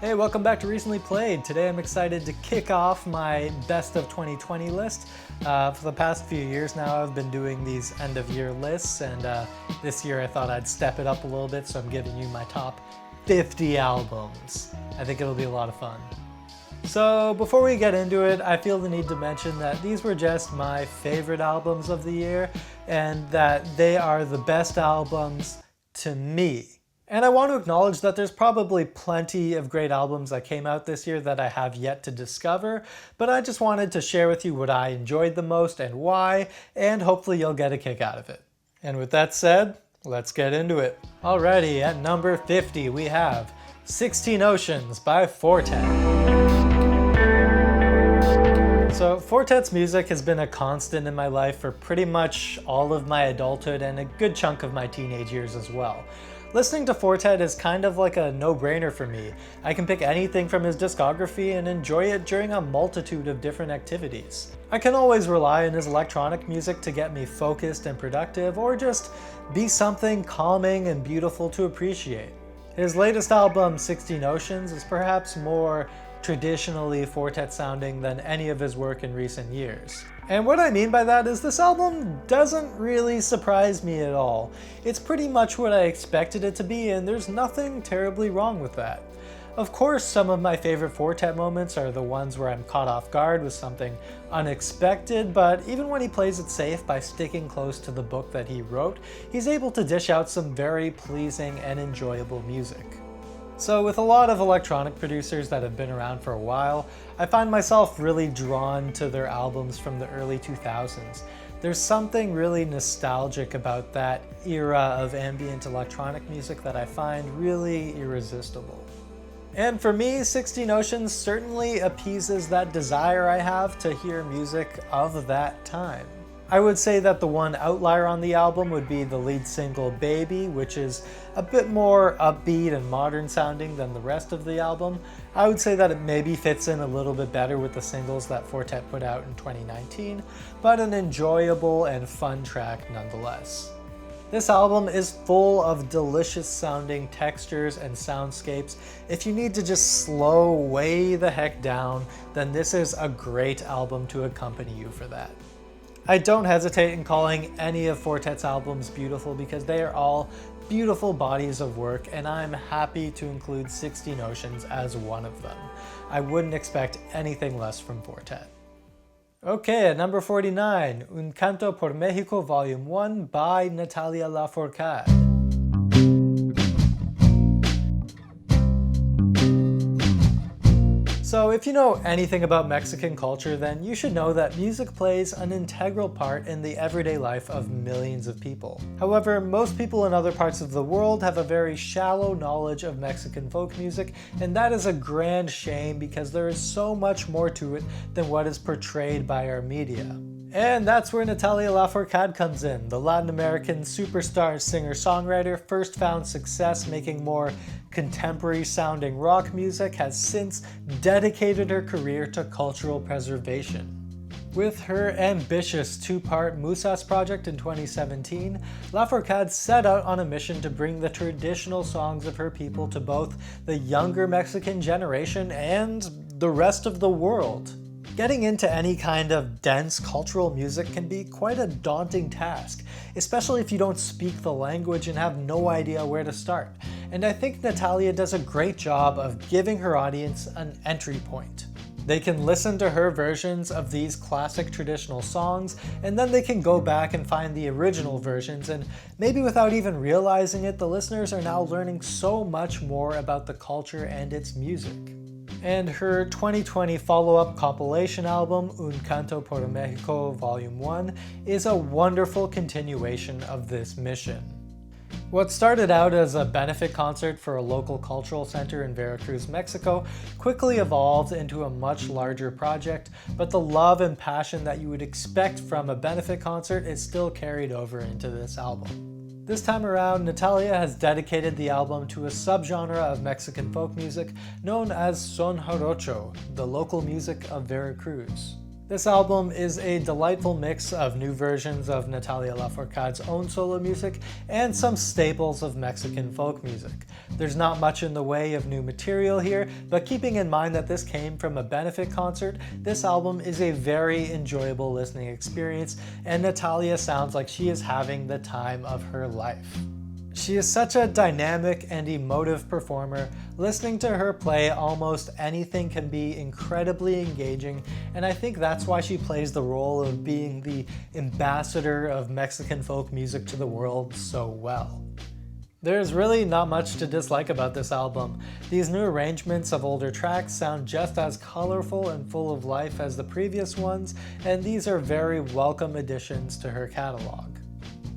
Hey, welcome back to Recently Played. Today I'm excited to kick off my Best of 2020 list. For the past few years now I've been doing these end of year lists, and this year I thought I'd step it up a little bit, so I'm giving you my top 50 albums. I think it'll be a lot of fun. So before we get into it, I feel the need to mention that these were just my favorite albums of the year, and that they are the best albums to me. And I want to acknowledge that there's probably plenty of great albums that came out this year that I have yet to discover, but I just wanted to share with you what I enjoyed the most and why, and hopefully you'll get a kick out of it. And with that said, let's get into it. Alrighty, at number 50 we have 16 Oceans by Fortet. So Fortet's music has been a constant in my life for pretty much all of my adulthood and a good chunk of my teenage years as well. Listening to Fortet is kind of like a no-brainer for me. I can pick anything from his discography and enjoy it during a multitude of different activities. I can always rely on his electronic music to get me focused and productive, or just be something calming and beautiful to appreciate. His latest album, 16 Oceans, is perhaps more traditionally Fortet sounding than any of his work in recent years. And what I mean by that is this album doesn't really surprise me at all. It's pretty much what I expected it to be, and there's nothing terribly wrong with that. Of course, some of my favorite Fortet moments are the ones where I'm caught off guard with something unexpected, but even when he plays it safe by sticking close to the book that he wrote, he's able to dish out some very pleasing and enjoyable music. So with a lot of electronic producers that have been around for a while, I find myself really drawn to their albums from the early 2000s. There's something really nostalgic about that era of ambient electronic music that I find really irresistible. And for me, 16 Oceans certainly appeases that desire I have to hear music of that time. I would say that the one outlier on the album would be the lead single Baby, which is a bit more upbeat and modern sounding than the rest of the album. I would say that it maybe fits in a little bit better with the singles that Fortet put out in 2019, but an enjoyable and fun track nonetheless. This album is full of delicious sounding textures and soundscapes. If you need to just slow way the heck down, then this is a great album to accompany you for that. I don't hesitate in calling any of Fortet's albums beautiful because they are all beautiful bodies of work, and I'm happy to include 16 Oceans as one of them. I wouldn't expect anything less from Fortet. Okay, at number 49, Un Canto por México Volume 1 by Natalia Lafourcade. So if you know anything about Mexican culture, then you should know that music plays an integral part in the everyday life of millions of people. However, most people in other parts of the world have a very shallow knowledge of Mexican folk music, and that is a grand shame because there is so much more to it than what is portrayed by our media. And that's where Natalia Lafourcade comes in. The Latin American superstar singer-songwriter first found success making more contemporary sounding rock music, has since dedicated her career to cultural preservation. With her ambitious two-part Musas project in 2017, Lafourcade set out on a mission to bring the traditional songs of her people to both the younger Mexican generation and the rest of the world. Getting into any kind of dense cultural music can be quite a daunting task, especially if you don't speak the language and have no idea where to start. And I think Natalia does a great job of giving her audience an entry point. They can listen to her versions of these classic traditional songs, and then they can go back and find the original versions, and maybe without even realizing it, the listeners are now learning so much more about the culture and its music. And her 2020 follow-up compilation album, Un Canto por México Volume 1, is a wonderful continuation of this mission. What started out as a benefit concert for a local cultural center in Veracruz, Mexico, quickly evolved into a much larger project, but the love and passion that you would expect from a benefit concert is still carried over into this album. This time around, Natalia has dedicated the album to a subgenre of Mexican folk music known as son jarocho, the local music of Veracruz. This album is a delightful mix of new versions of Natalia Lafourcade's own solo music and some staples of Mexican folk music. There's not much in the way of new material here, but keeping in mind that this came from a benefit concert, this album is a very enjoyable listening experience, and Natalia sounds like she is having the time of her life. She is such a dynamic and emotive performer. Listening to her play almost anything can be incredibly engaging, and I think that's why she plays the role of being the ambassador of Mexican folk music to the world so well. There's really not much to dislike about this album. These new arrangements of older tracks sound just as colorful and full of life as the previous ones, and these are very welcome additions to her catalog.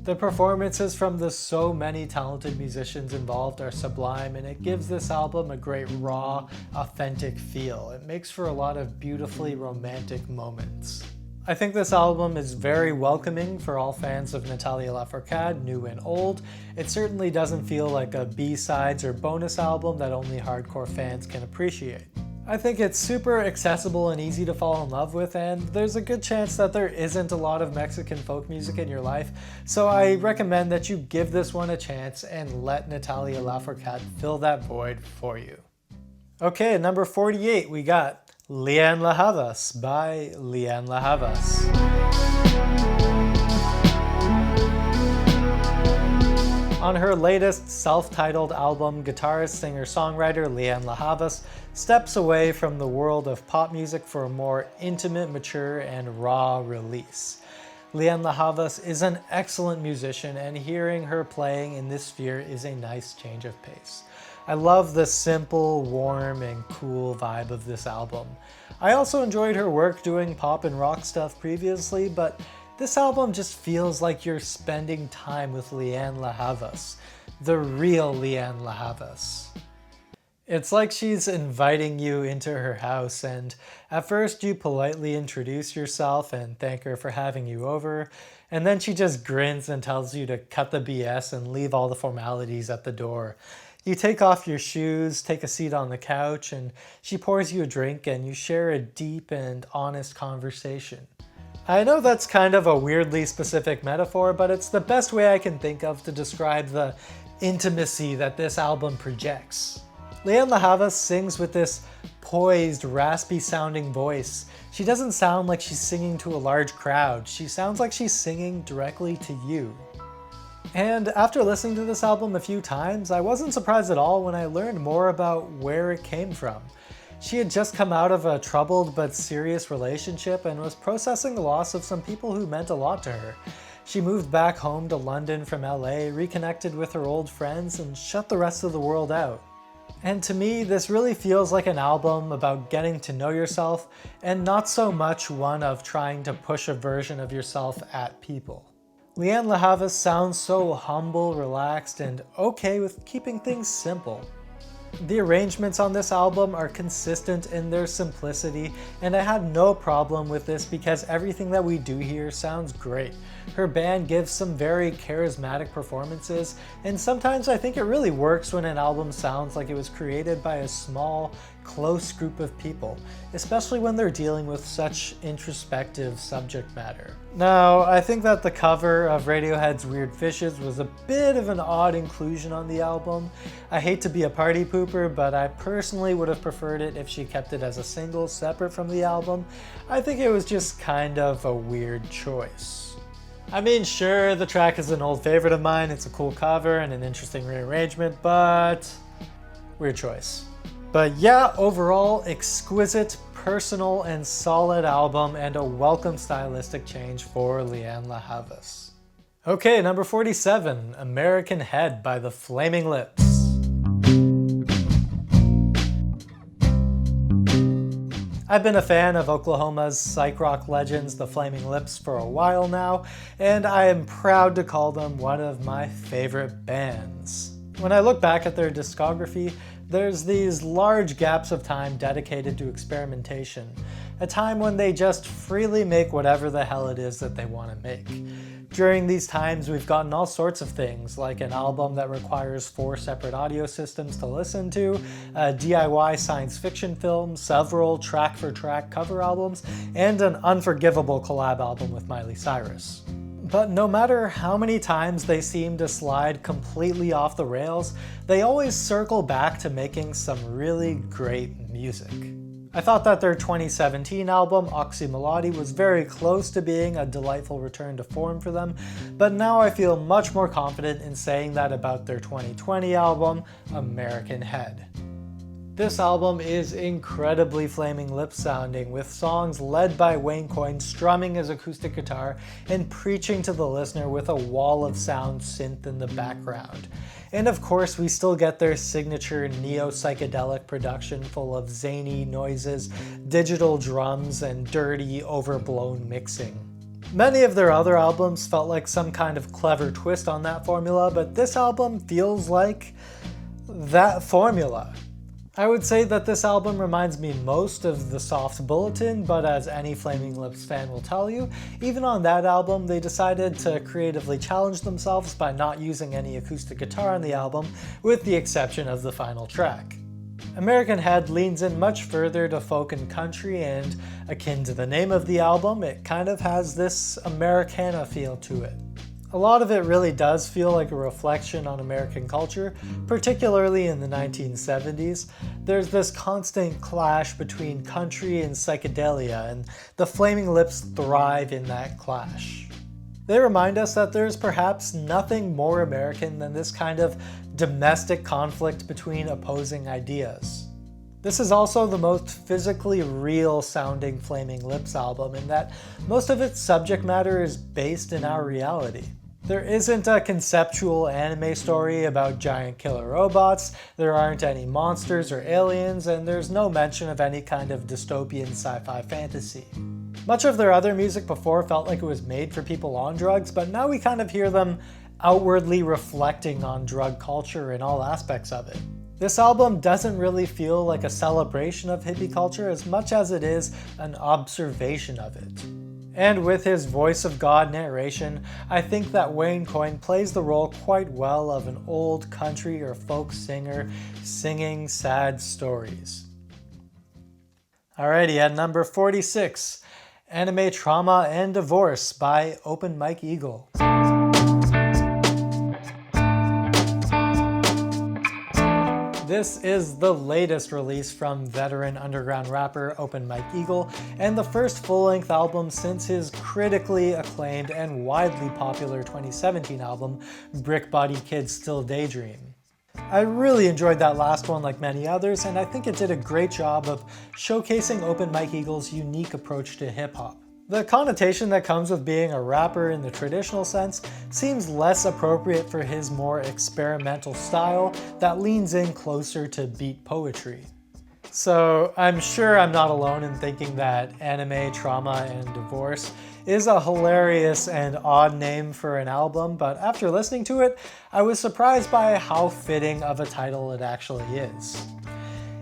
The performances from the so many talented musicians involved are sublime, and it gives this album a great raw, authentic feel. It makes for a lot of beautifully romantic moments. I think this album is very welcoming for all fans of Natalia Lafourcade, new and old. It certainly doesn't feel like a B-sides or bonus album that only hardcore fans can appreciate. I think it's super accessible and easy to fall in love with, and there's a good chance that there isn't a lot of Mexican folk music in your life, so I recommend that you give this one a chance and let Natalia Lafourcade fill that void for you. Okay, at number 48 we got Lianne La Havas by Lianne La Havas. On her latest self-titled album, guitarist, singer-songwriter Lianne La Havas steps away from the world of pop music for a more intimate, mature, and raw release. Lianne La Havas is an excellent musician, and hearing her playing in this sphere is a nice change of pace. I love the simple, warm, and cool vibe of this album. I also enjoyed her work doing pop and rock stuff previously, but this album just feels like you're spending time with Lianne La Havas, the real Lianne La Havas. It's like she's inviting you into her house, and at first you politely introduce yourself and thank her for having you over, and then she just grins and tells you to cut the BS and leave all the formalities at the door. You take off your shoes, take a seat on the couch, and she pours you a drink and you share a deep and honest conversation. I know that's kind of a weirdly specific metaphor, but it's the best way I can think of to describe the intimacy that this album projects. Lianne La Havas sings with this poised, raspy-sounding voice. She doesn't sound like she's singing to a large crowd. She sounds like she's singing directly to you. And after listening to this album a few times, I wasn't surprised at all when I learned more about where it came from. She had just come out of a troubled but serious relationship and was processing the loss of some people who meant a lot to her. She moved back home to London from LA, reconnected with her old friends, and shut the rest of the world out. And to me, this really feels like an album about getting to know yourself, and not so much one of trying to push a version of yourself at people. Lianne La Havas sounds so humble, relaxed, and okay with keeping things simple. The arrangements on this album are consistent in their simplicity, and I had no problem with this because everything that we do here sounds great. Her band gives some very charismatic performances, and sometimes I think it really works when an album sounds like it was created by a small, close group of people, especially when they're dealing with such introspective subject matter. Now, I think that the cover of Radiohead's Weird Fishes was a bit of an odd inclusion on the album. I hate to be a party pooper, but I personally would have preferred it if she kept it as a single separate from the album. I think it was just kind of a weird choice. I mean, sure, the track is an old favorite of mine, it's a cool cover and an interesting rearrangement, but weird choice. But yeah, overall, exquisite, personal, and solid album, and a welcome stylistic change for Lianne La Havas. Okay, number 47, American Head by The Flaming Lips. I've been a fan of Oklahoma's psych-rock legends, The Flaming Lips, for a while now, and I am proud to call them one of my favorite bands. When I look back at their discography, there's these large gaps of time dedicated to experimentation, a time when they just freely make whatever the hell it is that they want to make. During these times, we've gotten all sorts of things, like an album that requires 4 separate audio systems to listen to, a DIY science fiction film, several track-for-track cover albums, and an unforgivable collab album with Miley Cyrus. But no matter how many times they seem to slide completely off the rails, they always circle back to making some really great music. I thought that their 2017 album, Oxymolody, was very close to being a delightful return to form for them, but now I feel much more confident in saying that about their 2020 album, American Head. This album is incredibly flaming lip sounding, with songs led by Wayne Coyne strumming his acoustic guitar and preaching to the listener with a wall of sound synth in the background. And of course, we still get their signature neo-psychedelic production full of zany noises, digital drums, and dirty, overblown mixing. Many of their other albums felt like some kind of clever twist on that formula, but this album feels like that formula. I would say that this album reminds me most of The Soft Bulletin, but as any Flaming Lips fan will tell you, even on that album they decided to creatively challenge themselves by not using any acoustic guitar on the album, with the exception of the final track. American Head leans in much further to folk and country, and akin to the name of the album, it kind of has this Americana feel to it. A lot of it really does feel like a reflection on American culture, particularly in the 1970s. There's this constant clash between country and psychedelia, and the Flaming Lips thrive in that clash. They remind us that there's perhaps nothing more American than this kind of domestic conflict between opposing ideas. This is also the most physically real sounding Flaming Lips album in that most of its subject matter is based in our reality. There isn't a conceptual anime story about giant killer robots, there aren't any monsters or aliens, and there's no mention of any kind of dystopian sci-fi fantasy. Much of their other music before felt like it was made for people on drugs, but now we kind of hear them outwardly reflecting on drug culture and all aspects of it. This album doesn't really feel like a celebration of hippie culture as much as it is an observation of it. And with his voice of God narration, I think that Wayne Coyne plays the role quite well of an old country or folk singer singing sad stories. Alrighty, at number 46, Anime Trauma and Divorce by Open Mike Eagle. This is the latest release from veteran underground rapper Open Mike Eagle, and the first full-length album since his critically acclaimed and widely popular 2017 album, Brick Body Kids Still Daydream. I really enjoyed that last one like many others, and I think it did a great job of showcasing Open Mike Eagle's unique approach to hip-hop. The connotation that comes with being a rapper in the traditional sense seems less appropriate for his more experimental style that leans in closer to beat poetry. So I'm sure I'm not alone in thinking that Anime, Trauma, and Divorce is a hilarious and odd name for an album, but after listening to it, I was surprised by how fitting of a title it actually is.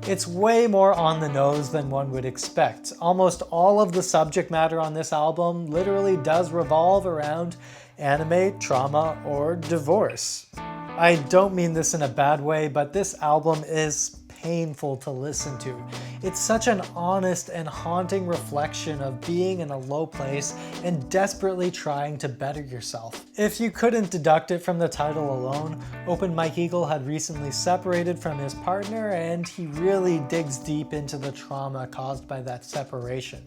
It's way more on the nose than one would expect. Almost all of the subject matter on this album literally does revolve around anime, trauma, or divorce. I don't mean this in a bad way, but this album is painful to listen to. It's such an honest and haunting reflection of being in a low place and desperately trying to better yourself. If you couldn't deduct it from the title alone, Open Mike Eagle had recently separated from his partner, and he really digs deep into the trauma caused by that separation.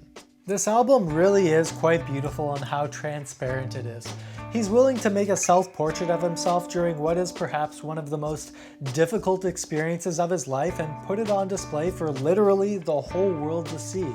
This album really is quite beautiful in how transparent it is. He's willing to make a self-portrait of himself during what is perhaps one of the most difficult experiences of his life and put it on display for literally the whole world to see.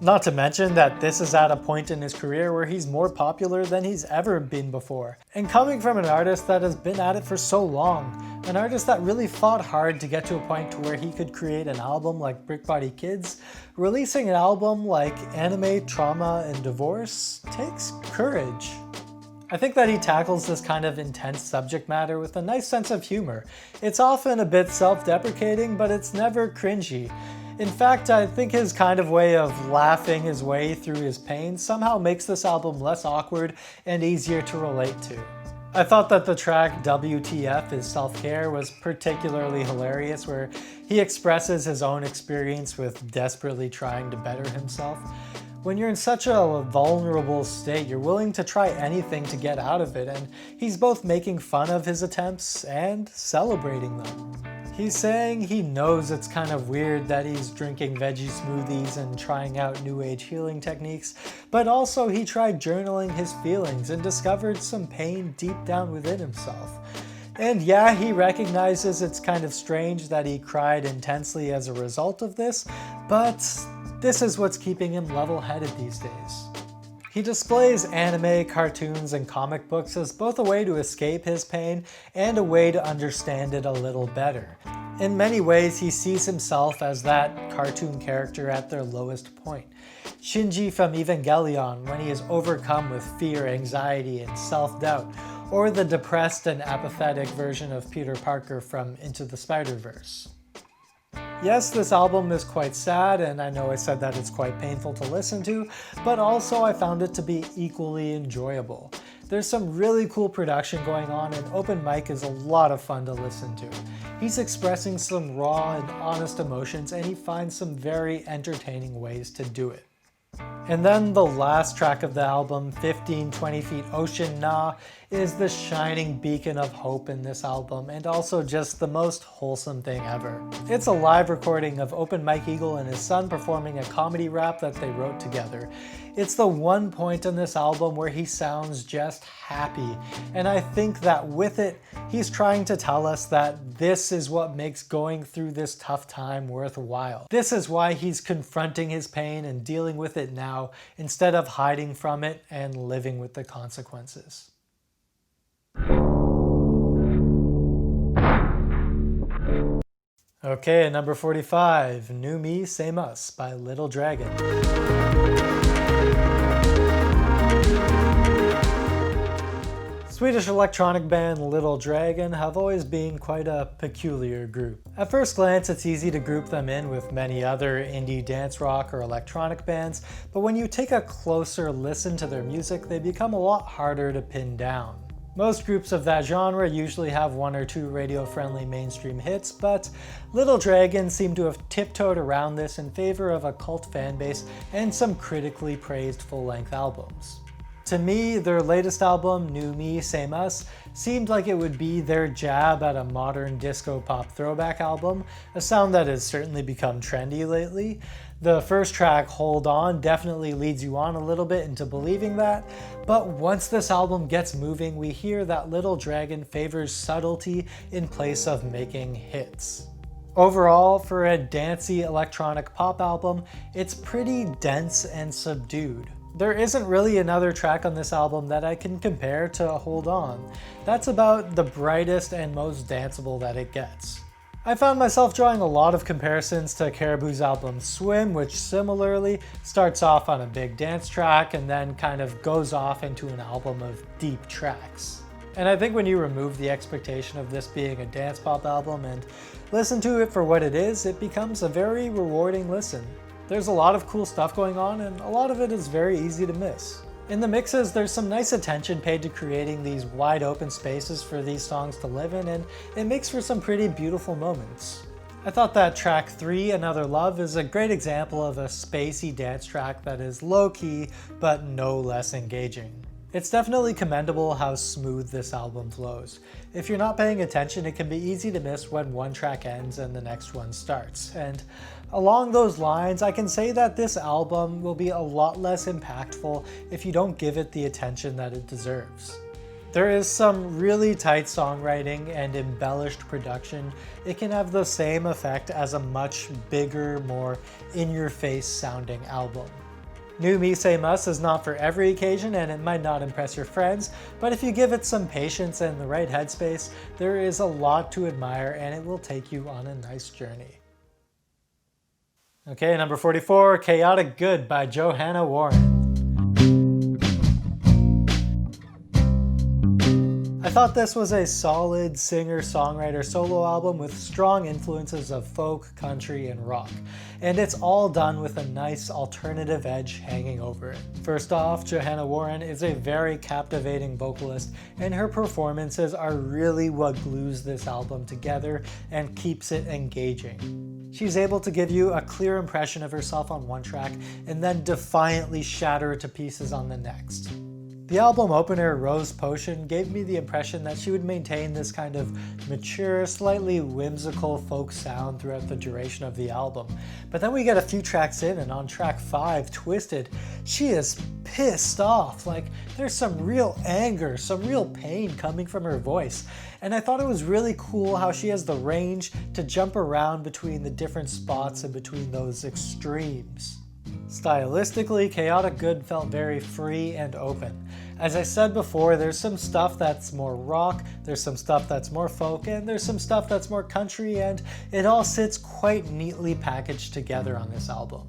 Not to mention that this is at a point in his career where he's more popular than he's ever been before. And coming from an artist that has been at it for so long, an artist that really fought hard to get to a point to where he could create an album like Brick Body Kids, releasing an album like Anime, Trauma, and Divorce takes courage. I think that he tackles this kind of intense subject matter with a nice sense of humor. It's often a bit self-deprecating, but it's never cringy. In fact, I think his kind of way of laughing his way through his pain somehow makes this album less awkward and easier to relate to. I thought that the track WTF is Self-Care was particularly hilarious, where he expresses his own experience with desperately trying to better himself. When you're in such a vulnerable state, you're willing to try anything to get out of it, and he's both making fun of his attempts and celebrating them. He's saying he knows it's kind of weird that he's drinking veggie smoothies and trying out new age healing techniques, but also he tried journaling his feelings and discovered some pain deep down within himself. And yeah, he recognizes it's kind of strange that he cried intensely as a result of this, but this is what's keeping him level-headed these days. He displays anime, cartoons, and comic books as both a way to escape his pain and a way to understand it a little better. In many ways, he sees himself as that cartoon character at their lowest point. Shinji from Evangelion when he is overcome with fear, anxiety, and self-doubt, or the depressed and apathetic version of Peter Parker from Into the Spider-Verse. Yes, this album is quite sad, and I know I said that it's quite painful to listen to, but also I found it to be equally enjoyable. There's some really cool production going on, and open mic is a lot of fun to listen to. He's expressing some raw and honest emotions, and he finds some very entertaining ways to do it. And then the last track of the album, 1520 Feet Ocean Na, is the shining beacon of hope in this album, and also just the most wholesome thing ever. It's a live recording of Open Mike Eagle and his son performing a comedy rap that they wrote together. It's the one point in this album where he sounds just happy, and I think that with it, he's trying to tell us that this is what makes going through this tough time worthwhile. This is why he's confronting his pain and dealing with it now, instead of hiding from it and living with the consequences. Okay, at number 45, New Me, Same Us by Little Dragon. Swedish electronic band Little Dragon have always been quite a peculiar group. At first glance, it's easy to group them in with many other indie dance rock or electronic bands, but when you take a closer listen to their music, they become a lot harder to pin down. Most groups of that genre usually have one or two radio-friendly mainstream hits, but Little Dragon seem to have tiptoed around this in favor of a cult fanbase and some critically praised full-length albums. To me, their latest album, New Me, Same Us, seemed like it would be their jab at a modern disco pop throwback album, a sound that has certainly become trendy lately. The first track, Hold On, definitely leads you on a little bit into believing that, but once this album gets moving, we hear that Little Dragon favors subtlety in place of making hits. Overall, for a dancey electronic pop album, it's pretty dense and subdued. There isn't really another track on this album that I can compare to Hold On. That's about the brightest and most danceable that it gets. I found myself drawing a lot of comparisons to Caribou's album Swim, which similarly starts off on a big dance track and then kind of goes off into an album of deep tracks. And I think when you remove the expectation of this being a dance pop album and listen to it for what it is, it becomes a very rewarding listen. There's a lot of cool stuff going on, and a lot of it is very easy to miss. In the mixes, there's some nice attention paid to creating these wide open spaces for these songs to live in, and it makes for some pretty beautiful moments. I thought that track 3, Another Love, is a great example of a spacey dance track that is low-key, but no less engaging. It's definitely commendable how smooth this album flows. If you're not paying attention, it can be easy to miss when one track ends and the next one starts. And along those lines, I can say that this album will be a lot less impactful if you don't give it the attention that it deserves. There is some really tight songwriting and embellished production. It can have the same effect as a much bigger, more in-your-face sounding album. New Me, Same Us is not for every occasion, and it might not impress your friends, but if you give it some patience and the right headspace, there is a lot to admire and it will take you on a nice journey. Okay, number 44, Chaotic Good by Johanna Warren. I thought this was a solid singer-songwriter solo album with strong influences of folk, country, and rock, and it's all done with a nice alternative edge hanging over it. First off, Johanna is a very captivating vocalist, and her performances are really what glues this album together and keeps it engaging. She's able to give you a clear impression of herself on one track and then defiantly shatter it to pieces on the next. The album opener, Rose Potion, gave me the impression that she would maintain this kind of mature, slightly whimsical folk sound throughout the duration of the album. But then we get a few tracks in, and on track 5, Twisted, she is pissed off. Like, there's some real anger, some real pain coming from her voice. And I thought it was really cool how she has the range to jump around between the different spots and between those extremes. Stylistically, Chaotic Good felt very free and open. As I said before, there's some stuff that's more rock, there's some stuff that's more folk, and there's some stuff that's more country, and it all sits quite neatly packaged together on this album.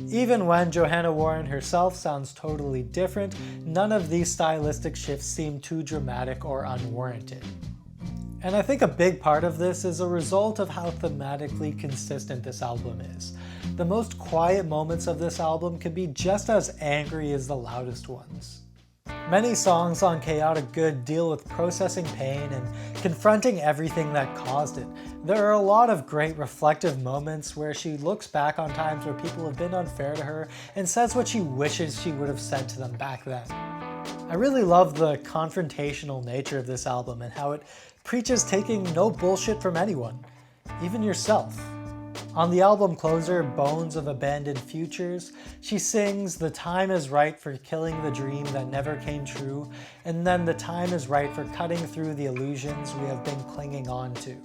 Even when Johanna herself sounds totally different, none of these stylistic shifts seem too dramatic or unwarranted. And I think a big part of this is a result of how thematically consistent this album is. The most quiet moments of this album can be just as angry as the loudest ones. Many songs on Chaotic Good deal with processing pain and confronting everything that caused it. There are a lot of great reflective moments where she looks back on times where people have been unfair to her and says what she wishes she would have said to them back then. I really love the confrontational nature of this album and how it preaches taking no bullshit from anyone, even yourself. On the album closer, Bones of Abandoned Futures, she sings, "The time is right for killing the dream that never came true, and then the time is right for cutting through the illusions we have been clinging on to."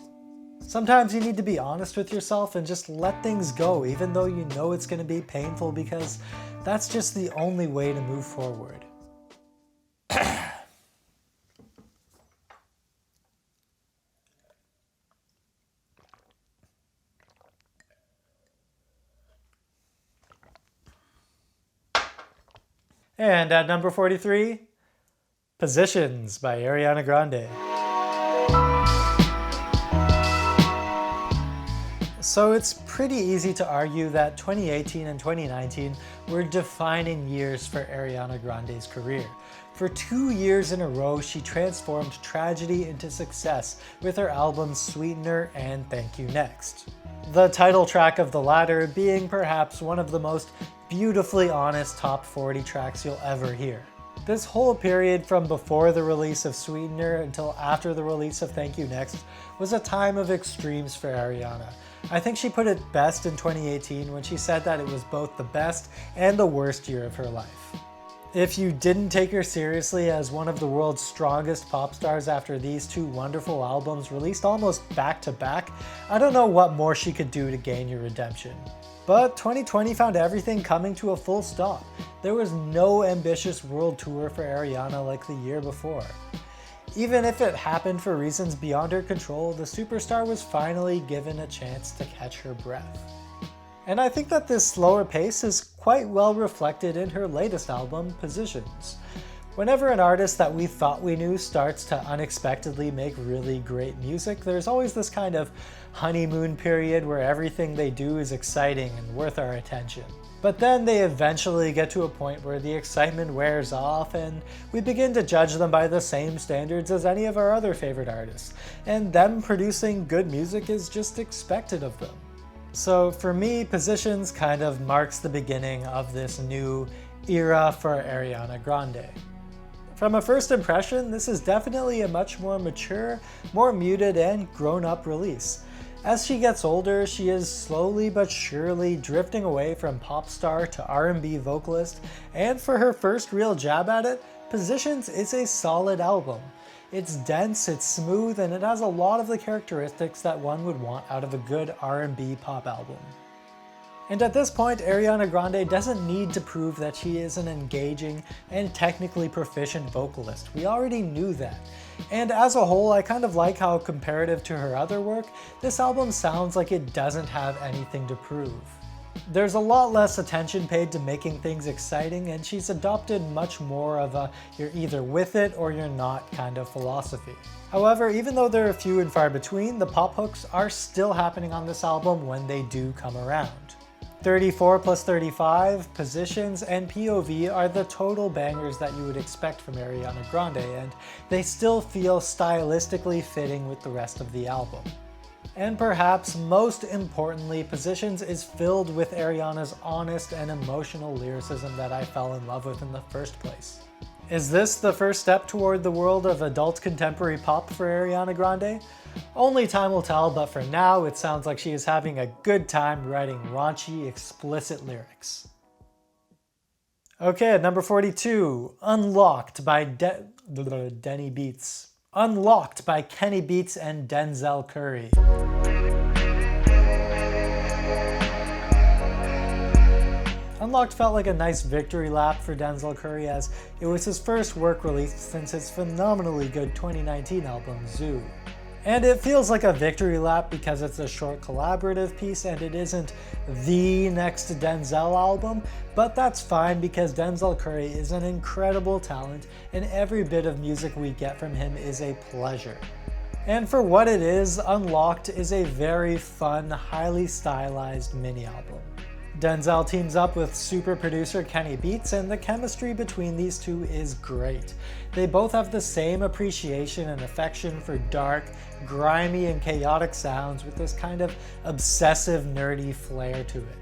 Sometimes you need to be honest with yourself and just let things go, even though you know it's going to be painful, because that's just the only way to move forward. And at number 43, Positions by Ariana Grande. So it's pretty easy to argue that 2018 and 2019 were defining years for Ariana Grande's career. For 2 years in a row, she transformed tragedy into success with her albums Sweetener and Thank You Next. The title track of the latter being perhaps one of the most beautifully honest top 40 tracks you'll ever hear. This whole period from before the release of Sweetener until after the release of Thank You Next was a time of extremes for Ariana. I think she put it best in 2018 when she said that it was both the best and the worst year of her life. If you didn't take her seriously as one of the world's strongest pop stars after these two wonderful albums released almost back to back, I don't know what more she could do to gain your redemption. But 2020 found everything coming to a full stop. There was no ambitious world tour for Ariana like the year before. Even if it happened for reasons beyond her control, the superstar was finally given a chance to catch her breath. And I think that this slower pace is quite well reflected in her latest album, Positions. Whenever an artist that we thought we knew starts to unexpectedly make really great music, there's always this kind of honeymoon period where everything they do is exciting and worth our attention. But then they eventually get to a point where the excitement wears off and we begin to judge them by the same standards as any of our other favorite artists, and them producing good music is just expected of them. So for me, Positions kind of marks the beginning of this new era for Ariana Grande. From a first impression, this is definitely a much more mature, more muted, and grown-up release. As she gets older, she is slowly but surely drifting away from pop star to R&B vocalist, and for her first real jab at it, Positions is a solid album. It's dense, it's smooth, and it has a lot of the characteristics that one would want out of a good R&B pop album. And at this point, Ariana Grande doesn't need to prove that she is an engaging and technically proficient vocalist. We already knew that. And as a whole, I kind of like how, comparative to her other work, this album sounds like it doesn't have anything to prove. There's a lot less attention paid to making things exciting, and she's adopted much more of a you're either with it or you're not kind of philosophy. However, even though they're few and far between, the pop hooks are still happening on this album when they do come around. 34 plus 35, Positions, and POV are the total bangers that you would expect from Ariana Grande, and they still feel stylistically fitting with the rest of the album. And perhaps most importantly, Positions is filled with Ariana's honest and emotional lyricism that I fell in love with in the first place. Is this the first step toward the world of adult contemporary pop for Ariana Grande? Only time will tell, but for now it sounds like she is having a good time writing raunchy, explicit lyrics. Okay, at number 42, Unlocked by Denny Beats. Unlocked by Kenny Beats and Denzel Curry. Unlocked felt like a nice victory lap for Denzel Curry, as it was his first work release since his phenomenally good 2019 album, Zoo. And it feels like a victory lap because it's a short collaborative piece and it isn't the next Denzel album, but that's fine because Denzel Curry is an incredible talent and every bit of music we get from him is a pleasure. And for what it is, Unlocked is a very fun, highly stylized mini album. Denzel teams up with super producer Kenny Beats, and the chemistry between these two is great. They both have the same appreciation and affection for dark, grimy, and chaotic sounds with this kind of obsessive, nerdy flair to it.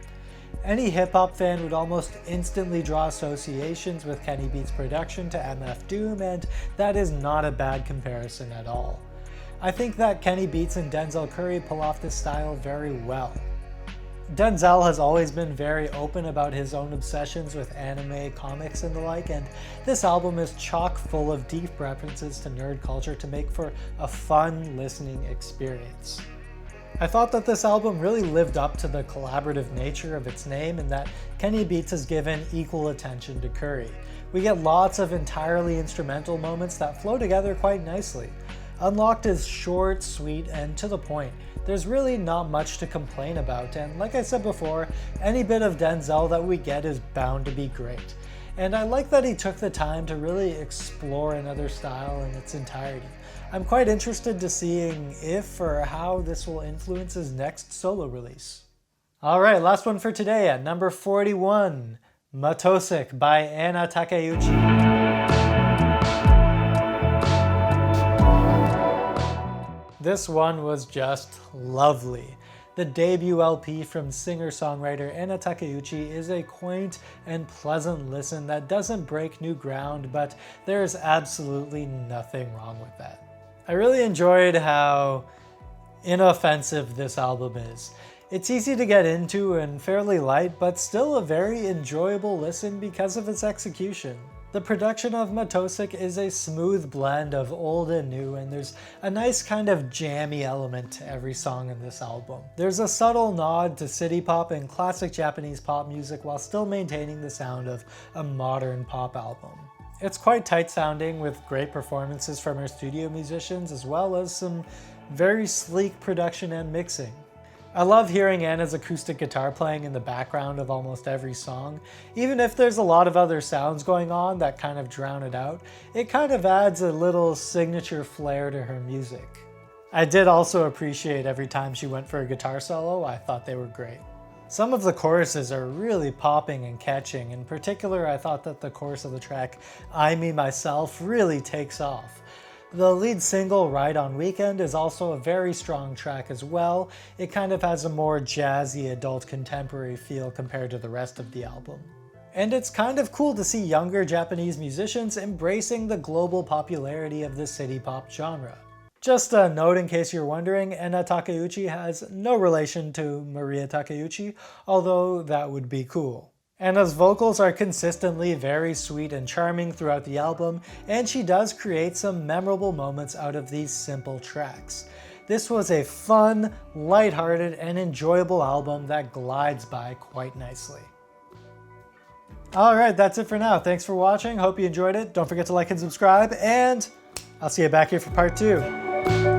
Any hip-hop fan would almost instantly draw associations with Kenny Beats' production to MF Doom, and that is not a bad comparison at all. I think that Kenny Beats and Denzel Curry pull off this style very well. Denzel has always been very open about his own obsessions with anime, comics, and the like, and this album is chock full of deep references to nerd culture to make for a fun listening experience. I thought that this album really lived up to the collaborative nature of its name and that Kenny Beats has given equal attention to Curry. We get lots of entirely instrumental moments that flow together quite nicely. Unlocked is short, sweet, and to the point. There's really not much to complain about, and like I said before, any bit of Denzel that we get is bound to be great. And I like that he took the time to really explore another style in its entirety. I'm quite interested to seeing if or how this will influence his next solo release. Alright, last one for today at number 41, Matousic by Anna Takeuchi. This one was just lovely. The debut LP from singer-songwriter Anna Takeuchi is a quaint and pleasant listen that doesn't break new ground, but there is absolutely nothing wrong with that. I really enjoyed how inoffensive this album is. It's easy to get into and fairly light, but still a very enjoyable listen because of its execution. The production of Matousic is a smooth blend of old and new, and there's a nice kind of jammy element to every song in this album. There's a subtle nod to city pop and classic Japanese pop music while still maintaining the sound of a modern pop album. It's quite tight sounding with great performances from her studio musicians as well as some very sleek production and mixing. I love hearing Anna's acoustic guitar playing in the background of almost every song. Even if there's a lot of other sounds going on that kind of drown it out, it kind of adds a little signature flair to her music. I did also appreciate every time she went for a guitar solo. I thought they were great. Some of the choruses are really popping and catching. In particular, I thought that the chorus of the track I Me Myself really takes off. The lead single, Ride on Weekend, is also a very strong track as well. It kind of has a more jazzy adult contemporary feel compared to the rest of the album. And it's kind of cool to see younger Japanese musicians embracing the global popularity of the city pop genre. Just a note in case you're wondering, Anna Takeuchi has no relation to Maria Takeuchi, although that would be cool. Anna's vocals are consistently very sweet and charming throughout the album, and she does create some memorable moments out of these simple tracks. This was a fun, lighthearted, and enjoyable album that glides by quite nicely. Alright, that's it for now. Thanks for watching. Hope you enjoyed it. Don't forget to like and subscribe, and I'll see you back here for part 2.